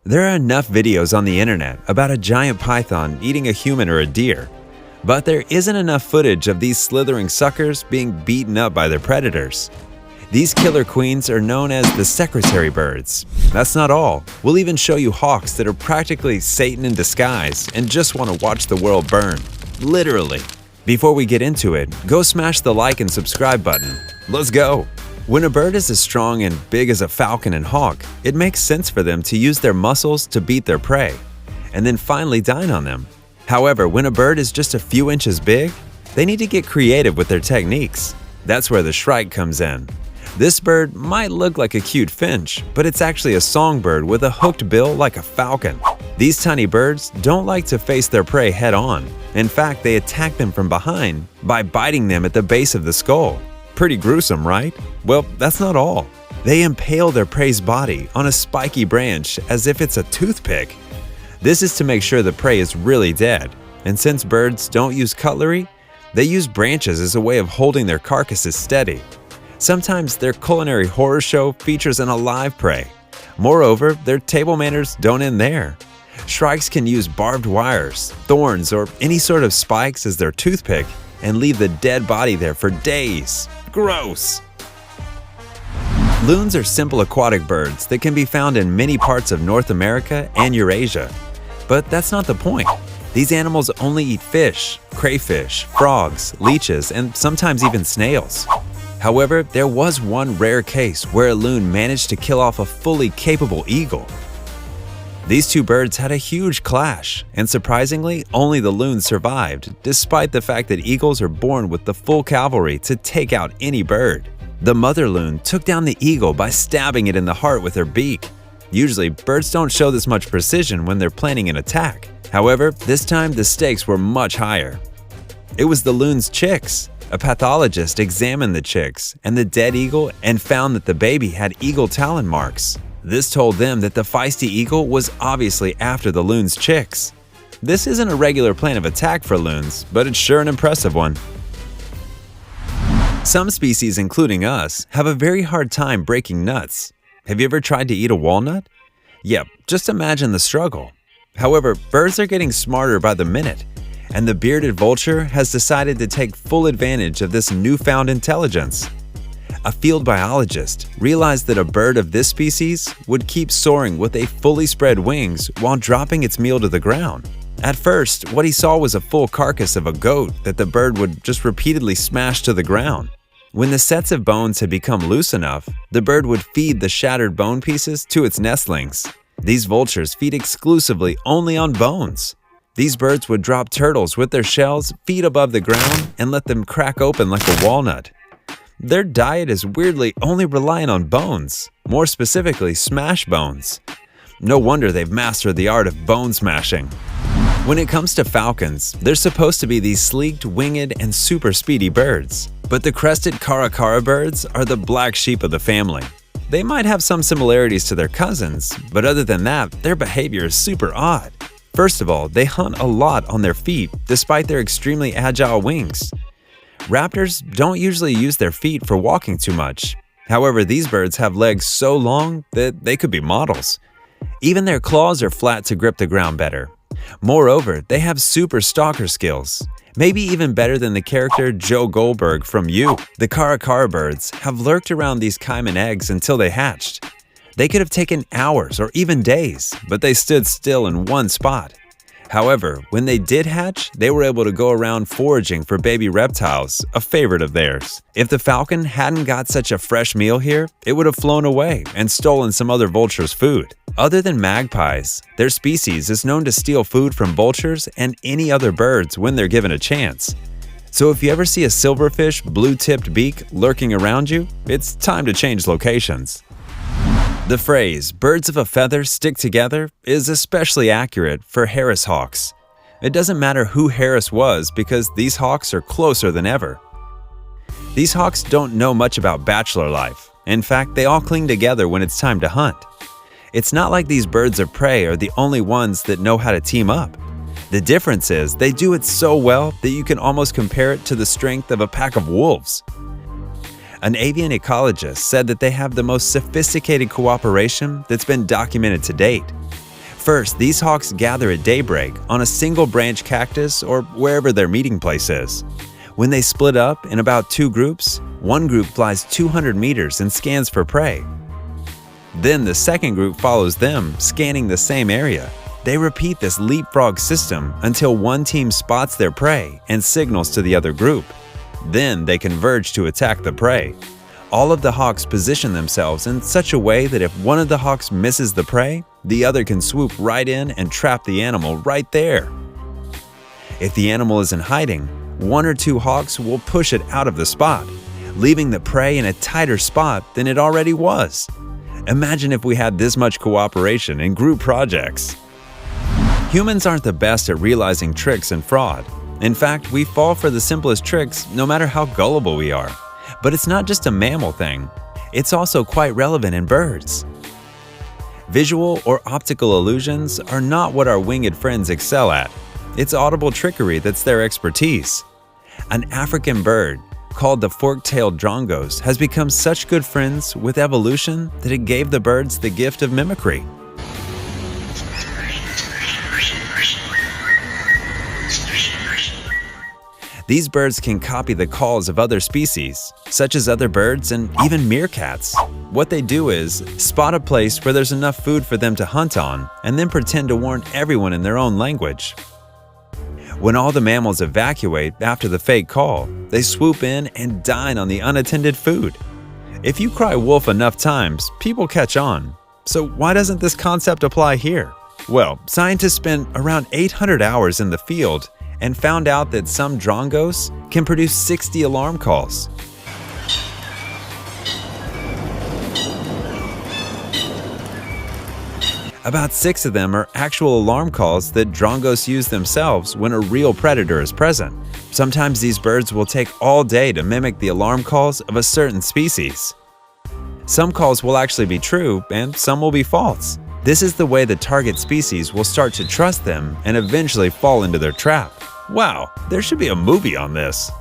There are enough videos on the internet about a giant python eating a human or a deer, but there isn't enough footage of these slithering suckers being beaten up by their predators. These killer queens are known as the secretary birds. That's not all. We'll even show you hawks that are practically Satan in disguise and just want to watch the world burn. Literally. Before we get into it, go smash the like and subscribe button. Let's go! When a bird is as strong and big as a falcon and hawk, it makes sense for them to use their muscles to beat their prey, and then finally dine on them. However, when a bird is just a few inches big, they need to get creative with their techniques. That's where the Shrike comes in. This bird might look like a cute finch, but it's actually a songbird with a hooked bill like a falcon. These tiny birds don't like to face their prey head-on. In fact, they attack them from behind by biting them at the base of the skull. Pretty gruesome, right? Well, that's not all. They impale their prey's body on a spiky branch as if it's a toothpick. This is to make sure the prey is really dead, and since birds don't use cutlery, they use branches as a way of holding their carcasses steady. Sometimes their culinary horror show features an alive prey. Moreover, their table manners don't end there. Shrikes can use barbed wires, thorns, or any sort of spikes as their toothpick and leave the dead body there for days. Gross! Loons are simple aquatic birds that can be found in many parts of North America and Eurasia. But that's not the point. These animals only eat fish, crayfish, frogs, leeches, and sometimes even snails. However, there was one rare case where a loon managed to kill off a fully capable eagle. These two birds had a huge clash, and surprisingly, only the loon survived, despite the fact that eagles are born with the full cavalry to take out any bird. The mother loon took down the eagle by stabbing it in the heart with her beak. Usually, birds don't show this much precision when they're planning an attack. However, this time the stakes were much higher. It was the loon's chicks. A pathologist examined the chicks and the dead eagle and found that the baby had eagle talon marks. This told them that the feisty eagle was obviously after the loon's chicks. This isn't a regular plan of attack for loons, but it's sure an impressive one. Some species, including us, have a very hard time breaking nuts. Have you ever tried to eat a walnut? Yep, just imagine the struggle. However, birds are getting smarter by the minute, and the bearded vulture has decided to take full advantage of this newfound intelligence. A field biologist realized that a bird of this species would keep soaring with a fully spread wings while dropping its meal to the ground. At first, what he saw was a full carcass of a goat that the bird would just repeatedly smash to the ground. When the sets of bones had become loose enough, the bird would feed the shattered bone pieces to its nestlings. These vultures feed exclusively only on bones. These birds would drop turtles with their shells feet above the ground and let them crack open like a walnut. Their diet is weirdly only reliant on bones, more specifically smash bones. No wonder they've mastered the art of bone smashing. When it comes to falcons, they're supposed to be these sleeked, winged, and super speedy birds. But the crested caracara birds are the black sheep of the family. They might have some similarities to their cousins, but other than that, their behavior is super odd. First of all, they hunt a lot on their feet despite their extremely agile wings. Raptors don't usually use their feet for walking too much. However, these birds have legs so long that they could be models. Even their claws are flat to grip the ground better. Moreover, they have super stalker skills, maybe even better than the character Joe Goldberg from You. The caracara birds have lurked around these caiman eggs until they hatched. They could have taken hours or even days, but they stood still in one spot. However, when they did hatch, they were able to go around foraging for baby reptiles, a favorite of theirs. If the falcon hadn't got such a fresh meal here, it would have flown away and stolen some other vulture's food. Other than magpies, their species is known to steal food from vultures and any other birds when they're given a chance. So if you ever see a silverfish blue-tipped beak lurking around you, it's time to change locations. The phrase, "birds of a feather stick together," is especially accurate for Harris hawks. It doesn't matter who Harris was because these hawks are closer than ever. These hawks don't know much about bachelor life. In fact, they all cling together when it's time to hunt. It's not like these birds of prey are the only ones that know how to team up. The difference is they do it so well that you can almost compare it to the strength of a pack of wolves. An avian ecologist said that they have the most sophisticated cooperation that's been documented to date. First, these hawks gather at daybreak on a single branch cactus or wherever their meeting place is. When they split up in about 2 groups, one group flies 200 meters and scans for prey. Then the second group follows them, scanning the same area. They repeat this leapfrog system until one team spots their prey and signals to the other group. Then they converge to attack the prey. All of the hawks position themselves in such a way that if one of the hawks misses the prey, the other can swoop right in and trap the animal right there. If the animal is in hiding, 1 or 2 hawks will push it out of the spot, leaving the prey in a tighter spot than it already was. Imagine if we had this much cooperation in group projects. Humans aren't the best at realizing tricks and fraud. In fact, we fall for the simplest tricks no matter how gullible we are. But it's not just a mammal thing. It's also quite relevant in birds. Visual or optical illusions are not what our winged friends excel at. It's audible trickery that's their expertise. An African bird called the fork-tailed Drongos has become such good friends with evolution that it gave the birds the gift of mimicry. These birds can copy the calls of other species, such as other birds and even meerkats. What they do is spot a place where there's enough food for them to hunt on and then pretend to warn everyone in their own language. When all the mammals evacuate after the fake call, they swoop in and dine on the unattended food. If you cry wolf enough times, people catch on. So why doesn't this concept apply here? Well, scientists spent around 800 hours in the field and found out that some Drongos can produce 60 alarm calls. About 6 of them are actual alarm calls that Drongos use themselves when a real predator is present. Sometimes these birds will take all day to mimic the alarm calls of a certain species. Some calls will actually be true and some will be false. This is the way the target species will start to trust them and eventually fall into their trap. Wow, there should be a movie on this.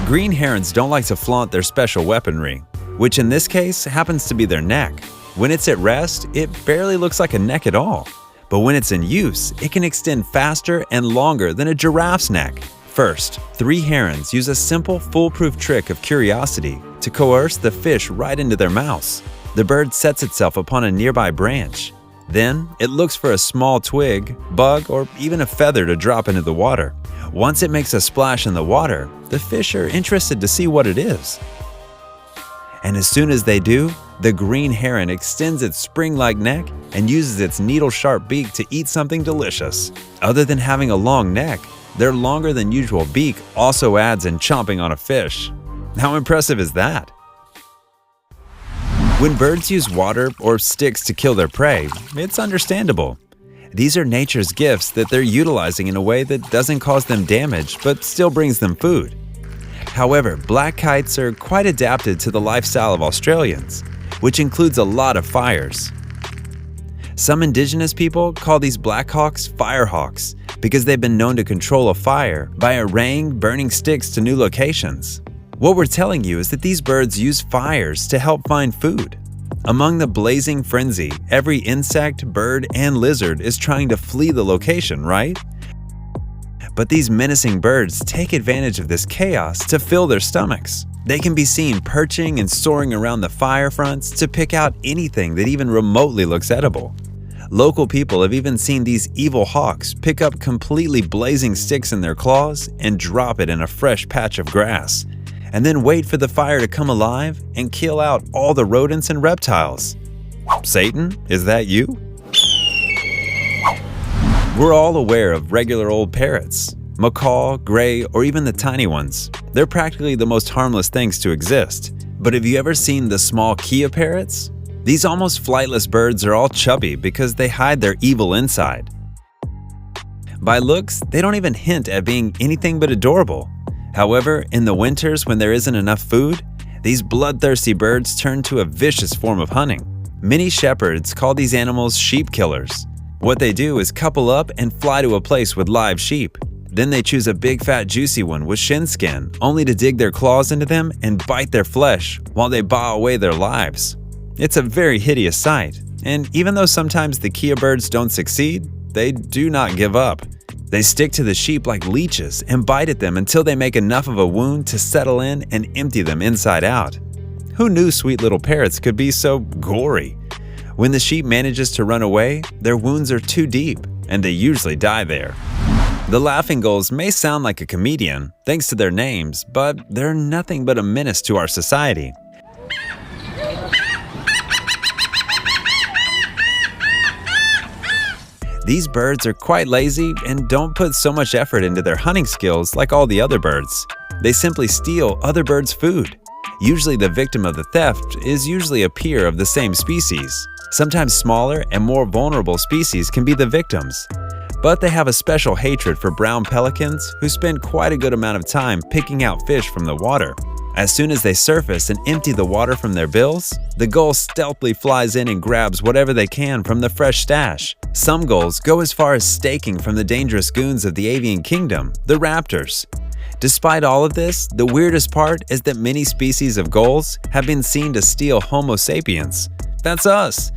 Green herons don't like to flaunt their special weaponry, which in this case happens to be their neck. When it's at rest, it barely looks like a neck at all. But when it's in use, it can extend faster and longer than a giraffe's neck. First, 3 herons use a simple, foolproof trick of curiosity to coerce the fish right into their mouths. The bird sets itself upon a nearby branch. Then, it looks for a small twig, bug, or even a feather to drop into the water. Once it makes a splash in the water, the fish are interested to see what it is. And as soon as they do, the green heron extends its spring-like neck and uses its needle-sharp beak to eat something delicious. Other than having a long neck, their longer than usual beak also adds in chomping on a fish. How impressive is that? When birds use water or sticks to kill their prey, it's understandable. These are nature's gifts that they're utilizing in a way that doesn't cause them damage but still brings them food. However, black kites are quite adapted to the lifestyle of Australians, which includes a lot of fires. Some indigenous people call these black hawks firehawks because they've been known to control a fire by arraying burning sticks to new locations. What we're telling you is that these birds use fires to help find food. Among the blazing frenzy, every insect, bird, and lizard is trying to flee the location, right? But these menacing birds take advantage of this chaos to fill their stomachs. They can be seen perching and soaring around the fire fronts to pick out anything that even remotely looks edible. Local people have even seen these evil hawks pick up completely blazing sticks in their claws and drop it in a fresh patch of grass, and then wait for the fire to come alive and kill out all the rodents and reptiles. Satan, is that you? We're all aware of regular old parrots, macaw, gray, or even the tiny ones. They're practically the most harmless things to exist. But have you ever seen the small Kia parrots? These almost flightless birds are all chubby because they hide their evil inside. By looks, they don't even hint at being anything but adorable. However, in the winters when there isn't enough food, these bloodthirsty birds turn to a vicious form of hunting. Many shepherds call these animals sheep killers. What they do is couple up and fly to a place with live sheep. Then they choose a big fat juicy one with shin skin, only to dig their claws into them and bite their flesh while they baw away their lives. It's a very hideous sight, And even though sometimes the Kia birds don't succeed, they do not give up. They stick to the sheep like leeches and bite at them until they make enough of a wound to settle in and empty them inside out. Who knew sweet little parrots could be so gory? When the sheep manages to run away, their wounds are too deep, and they usually die there. The laughing gulls may sound like a comedian, thanks to their names, but they're nothing but a menace to our society. These birds are quite lazy and don't put so much effort into their hunting skills like all the other birds. They simply steal other birds' food. Usually the victim of the theft is usually a peer of the same species. Sometimes smaller and more vulnerable species can be the victims. But they have a special hatred for brown pelicans who spend quite a good amount of time picking out fish from the water. As soon as they surface and empty the water from their bills, the gull stealthily flies in and grabs whatever they can from the fresh stash. Some gulls go as far as staking from the dangerous goons of the avian kingdom, the raptors. Despite all of this, the weirdest part is that many species of gulls have been seen to steal Homo sapiens. That's us.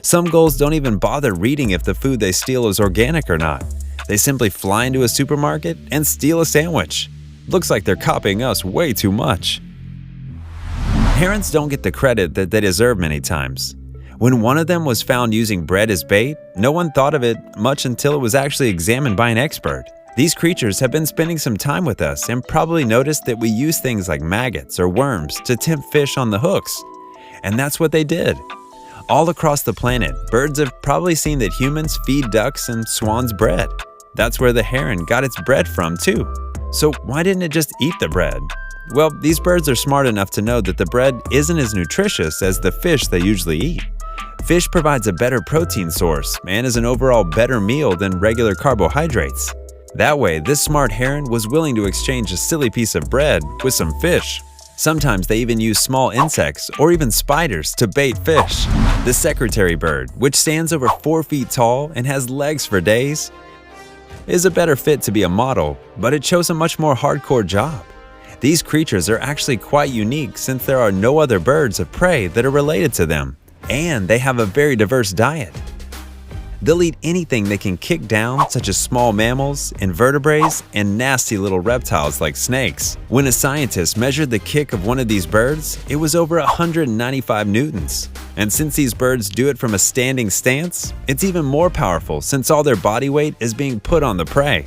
Some gulls don't even bother reading if the food they steal is organic or not. They simply fly into a supermarket and steal a sandwich. Looks like they're copying us way too much. Herons don't get the credit that they deserve many times. When one of them was found using bread as bait, no one thought of it much until it was actually examined by an expert. These creatures have been spending some time with us and probably noticed that we use things like maggots or worms to tempt fish on the hooks. And that's what they did. All across the planet, birds have probably seen that humans feed ducks and swans bread. That's where the heron got its bread from too. So why didn't it just eat the bread? Well, these birds are smart enough to know that the bread isn't as nutritious as the fish they usually eat. Fish provides a better protein source and is an overall better meal than regular carbohydrates. That way, this smart heron was willing to exchange a silly piece of bread with some fish. Sometimes they even use small insects or even spiders to bait fish. The secretary bird, which stands over 4 feet tall and has legs for days, is a better fit to be a model, but it chose a much more hardcore job. These creatures are actually quite unique since there are no other birds of prey that are related to them, and they have a very diverse diet. They'll eat anything they can kick down, such as small mammals, invertebrates, and nasty little reptiles like snakes. When a scientist measured the kick of one of these birds, it was over 195 newtons. And since these birds do it from a standing stance, it's even more powerful since all their body weight is being put on the prey.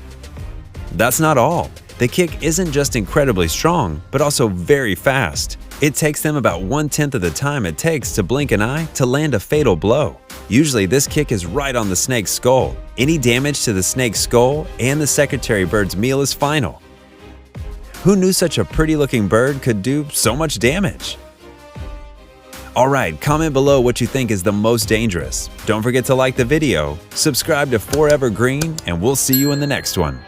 That's not all. The kick isn't just incredibly strong, but also very fast. It takes them about 1/10 of the time it takes to blink an eye to land a fatal blow. Usually this kick is right on the snake's skull. Any damage to the snake's skull and the secretary bird's meal is final. Who knew such a pretty looking bird could do so much damage? Alright, comment below what you think is the most dangerous. Don't forget to like the video, subscribe to Forever Green, and we'll see you in the next one.